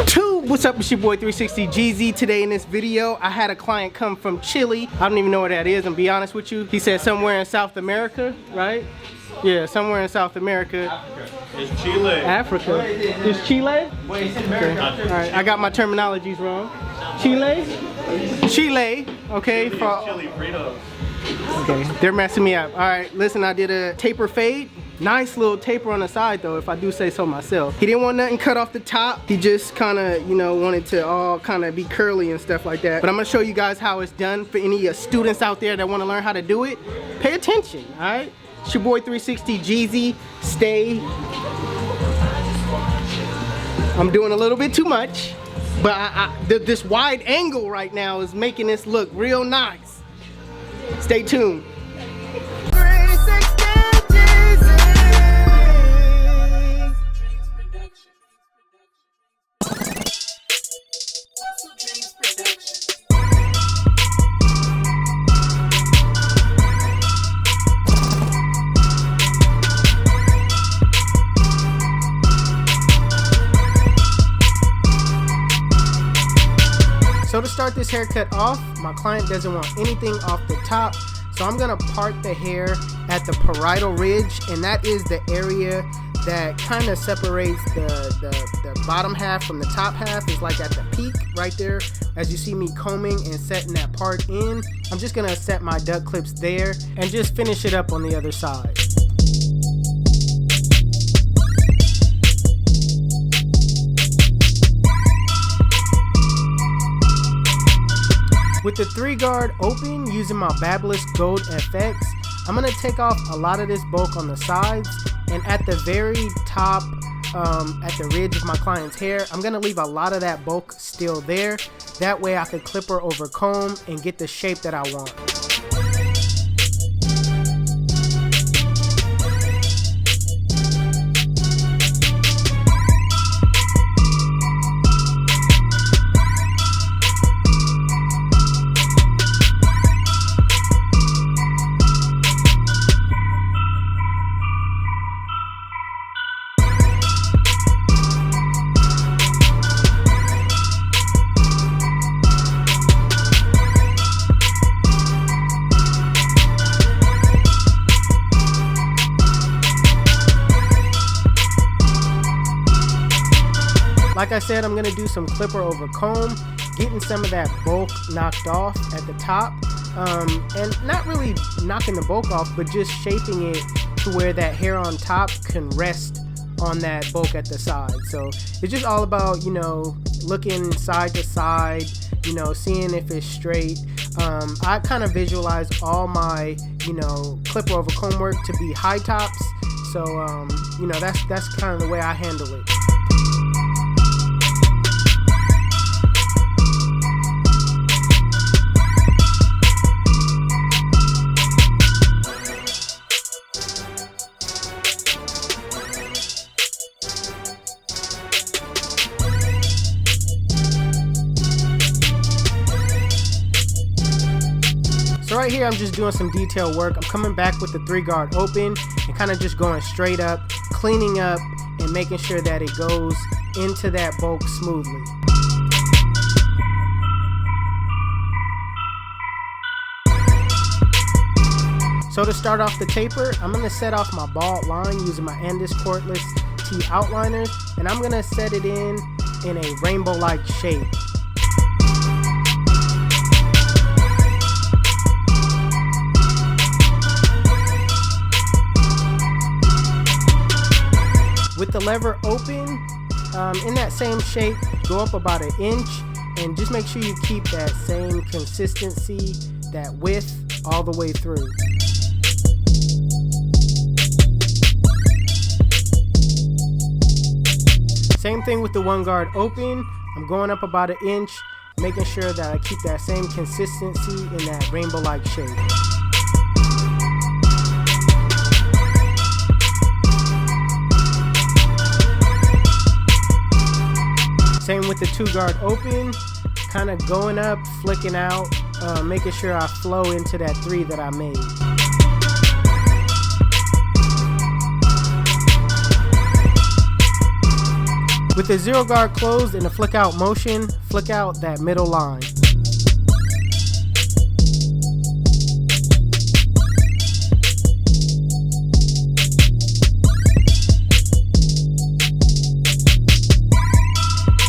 YouTube, what's up? It's your boy 360 GZ. Today in this video, I had a client come from Chile. I don't even know where that is, and be honest with you. He said somewhere in South America, right? Yeah, somewhere in South America. Africa. It's Chile. Africa. It's Chile? Okay. Alright, I got my terminologies wrong. Chile? Chile, okay. Chili Fritos. Okay, they're messing me up. Alright, listen, I did a taper fade. Nice little taper on the side though, if I do say so myself. He didn't want nothing cut off the top. He just kind of, you know, wanted to all kind of be curly and stuff like that. But I'm gonna show you guys how it's done for any students out there that want to learn how to do it. Pay attention, alright? It's your boy 360 GZ. Stay. I'm doing a little bit too much, but this wide angle right now is making this look real nice. Stay tuned. So to start this haircut off, my client doesn't want anything off the top, so I'm gonna part the hair at the parietal ridge, and that is the area that kind of separates the bottom half from the top half. Is like at the peak right there. As you see me combing and setting that part in, I'm just gonna set my duck clips there and just finish it up on the other side. With the 3-guard open, using my Babyless Gold FX, I'm going to take off a lot of this bulk on the sides, and at the very top, at the ridge of my client's hair, I'm going to leave a lot of that bulk still there. That way I can clipper over comb and get the shape that I want. Like I said, I'm gonna do some clipper over comb, getting some of that bulk knocked off at the top, and not really knocking the bulk off, but just shaping it to where that hair on top can rest on that bulk at the side. So it's just all about, you know, looking side to side, you know, seeing if it's straight. I kind of visualize all my, you know, clipper over comb work to be high tops. So, you know, that's kind of the way I handle it. So right here, I'm just doing some detail work. I'm coming back with the 3-guard open and kind of just going straight up, cleaning up and making sure that it goes into that bulk smoothly. So to start off the taper, I'm going to set off my bald line using my Andis cordless T outliners, and I'm going to set it in a rainbow-like shape. With the lever open, in that same shape, go up about 1 inch, and just make sure you keep that same consistency, that width, all the way through. Same thing with the 1-guard open. I'm going up about 1 inch, making sure that I keep that same consistency in that rainbow-like shape. Same with the 2-guard open, kind of going up, flicking out, making sure I flow into that 3 that I made. With the zero guard closed in a flick out motion, flick out that middle line.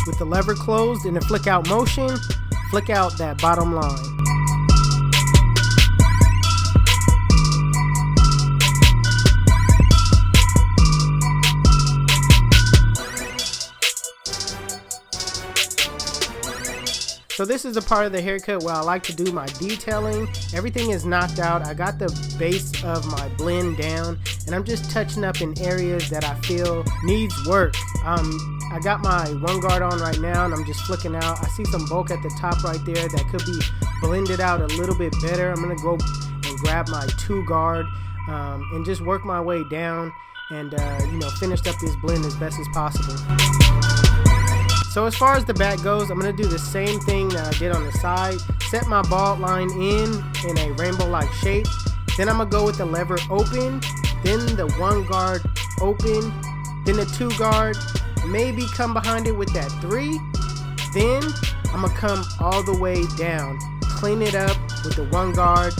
With the lever closed in a flick out motion, flick out that bottom line. So this is the part of the haircut where I like to do my detailing. Everything is knocked out. I got the base of my blend down, and I'm just touching up in areas that I feel needs work. I got my one guard on right now, and I'm just flicking out. I see some bulk at the top right there that could be blended out a little bit better. I'm gonna go and grab my two guard and just work my way down and finish up this blend as best as possible. So as far as the back goes, I'm going to do the same thing that I did on the side. Set my bald line in a rainbow-like shape. Then I'm going to go with the lever open, then the one guard open, then the two guard, maybe come behind it with that three. Then I'm going to come all the way down, clean it up with the one guard,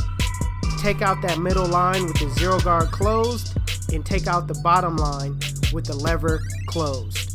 take out that middle line with the zero guard closed, and take out the bottom line with the lever closed.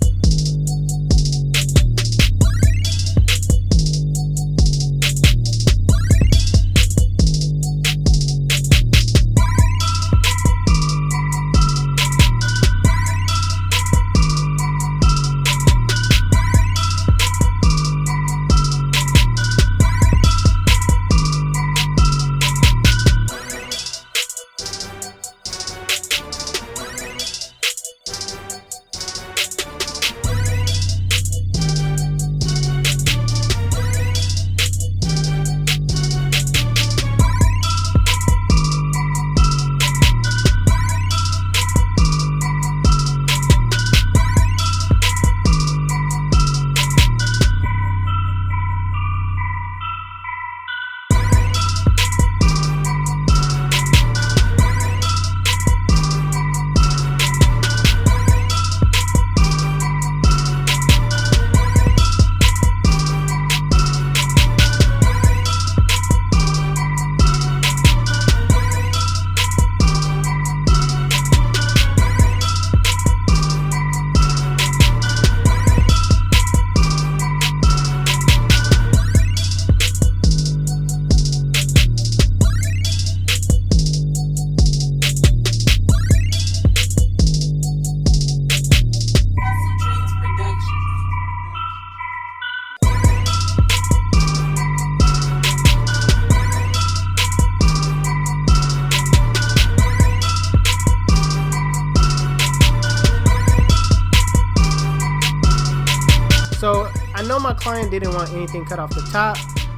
So I know my client didn't want anything cut off the top,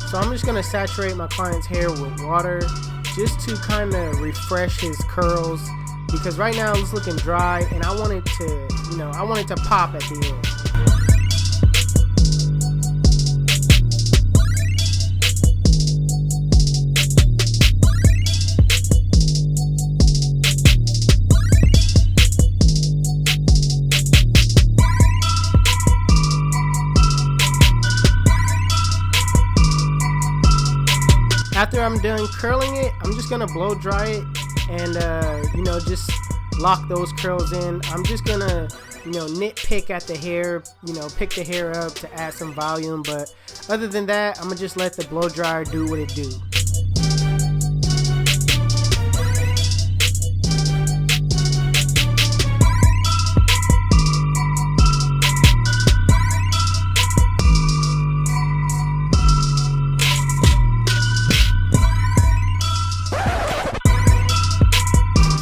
so I'm just gonna saturate my client's hair with water just to kind of refresh his curls, because right now it's looking dry and I want it to, pop at the end. After I'm done curling it, I'm just gonna blow dry it and just lock those curls in. I'm just gonna nitpick at the hair, pick the hair up to add some volume, but other than that, I'm gonna just let the blow dryer do what it do.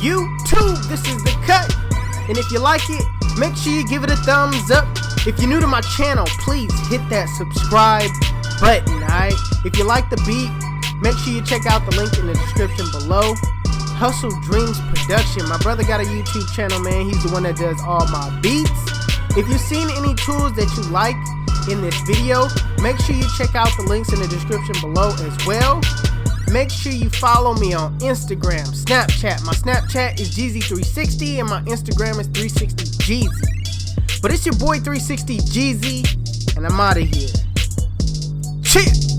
YouTube, this is the cut, and if you like it, make sure you give it a thumbs up. If you're new to my channel, please hit that subscribe button, alright? If you like the beat, make sure you check out the link in the description below. Hustle Dreams Production, my brother got a YouTube channel, man. He's the one that does all my beats. If you've seen any tools that you like in this video, make sure you check out the links in the description below as well. Make sure you follow me on Instagram, Snapchat. My Snapchat is Jeezy360 and my Instagram is 360Jeezy. But it's your boy 360 Jeezy, and I'm out of here. Cheers!